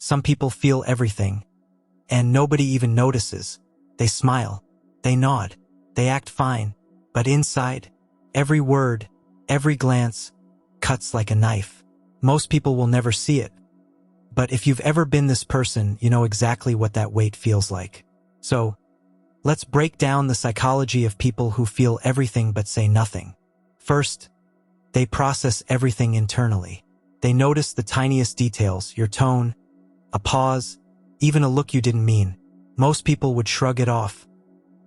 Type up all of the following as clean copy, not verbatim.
Some people feel everything, and nobody even notices. They smile, they nod, they act fine, but inside, every word, every glance, cuts like a knife. Most people will never see it. But if you've ever been this person, you know exactly what that weight feels like. So, let's break down the psychology of people who feel everything but say nothing. First, they process everything internally. They notice the tiniest details, your tone, a pause, even a look you didn't mean. Most people would shrug it off.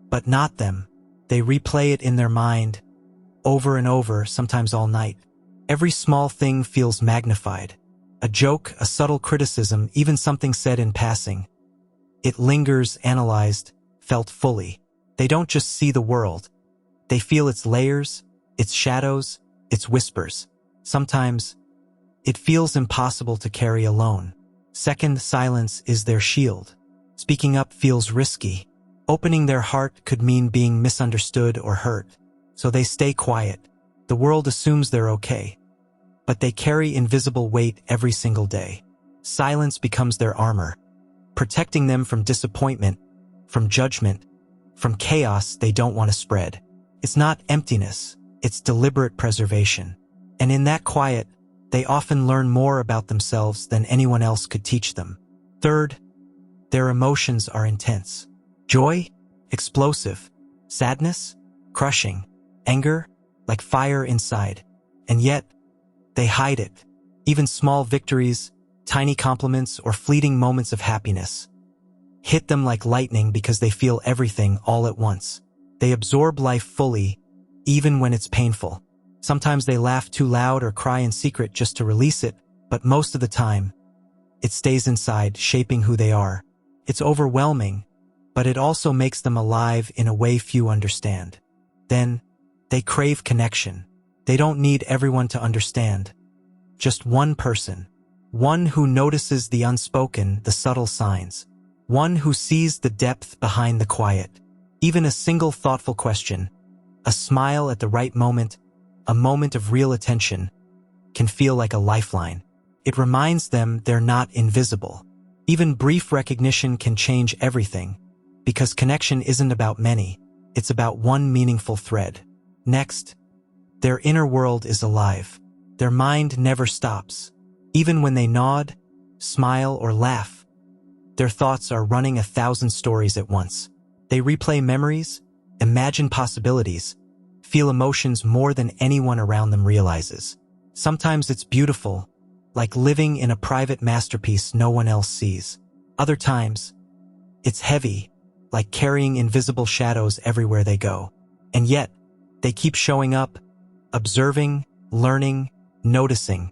But not them. They replay it in their mind, over and over, sometimes all night. Every small thing feels magnified. A joke, a subtle criticism, even something said in passing. It lingers, analyzed, felt fully. They don't just see the world. They feel its layers, its shadows, its whispers. Sometimes, it feels impossible to carry alone. Second, silence is their shield. Speaking up feels risky. Opening their heart could mean being misunderstood or hurt. So they stay quiet. The world assumes they're okay. But they carry invisible weight every single day. Silence becomes their armor, protecting them from disappointment, from judgment, from chaos they don't want to spread. It's not emptiness, it's deliberate preservation. And in that quiet, they often learn more about themselves than anyone else could teach them. Third, their emotions are intense. Joy, explosive. Sadness, crushing. Anger, like fire inside. And yet, they hide it. Even small victories, tiny compliments, or fleeting moments of happiness hit them like lightning because they feel everything all at once. They absorb life fully, even when it's painful. Sometimes they laugh too loud or cry in secret just to release it, but most of the time, it stays inside, shaping who they are. It's overwhelming, but it also makes them alive in a way few understand. Then, they crave connection. They don't need everyone to understand. Just one person. One who notices the unspoken, the subtle signs. One who sees the depth behind the quiet. Even a single thoughtful question, a smile at the right moment, a moment of real attention, can feel like a lifeline. It reminds them they're not invisible. Even brief recognition can change everything, because connection isn't about many, it's about one meaningful thread. Next, their inner world is alive. Their mind never stops. Even when they nod, smile, or laugh, their thoughts are running 1,000 stories at once. They replay memories, imagine possibilities, feel emotions more than anyone around them realizes. Sometimes it's beautiful, like living in a private masterpiece no one else sees. Other times, it's heavy, like carrying invisible shadows everywhere they go. And yet, they keep showing up, observing, learning, noticing.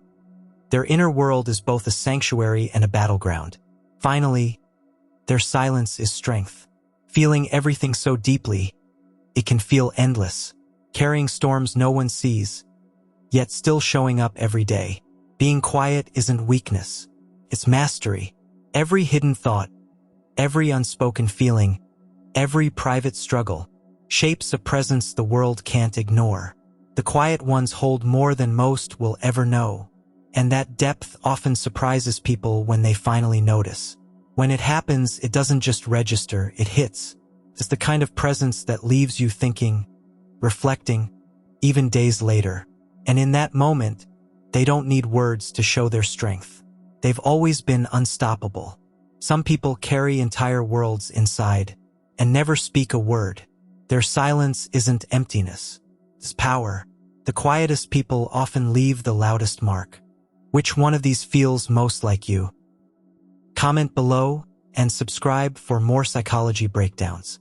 Their inner world is both a sanctuary and a battleground. Finally, their silence is strength. Feeling everything so deeply, it can feel endless, carrying storms no one sees, yet still showing up every day. Being quiet isn't weakness, it's mastery. Every hidden thought, every unspoken feeling, every private struggle, shapes a presence the world can't ignore. The quiet ones hold more than most will ever know. And that depth often surprises people when they finally notice. When it happens, it doesn't just register, it hits. It's the kind of presence that leaves you thinking, reflecting, even days later. And in that moment, they don't need words to show their strength. They've always been unstoppable. Some people carry entire worlds inside and never speak a word. Their silence isn't emptiness, it's power. The quietest people often leave the loudest mark. Which one of these feels most like you? Comment below and subscribe for more psychology breakdowns.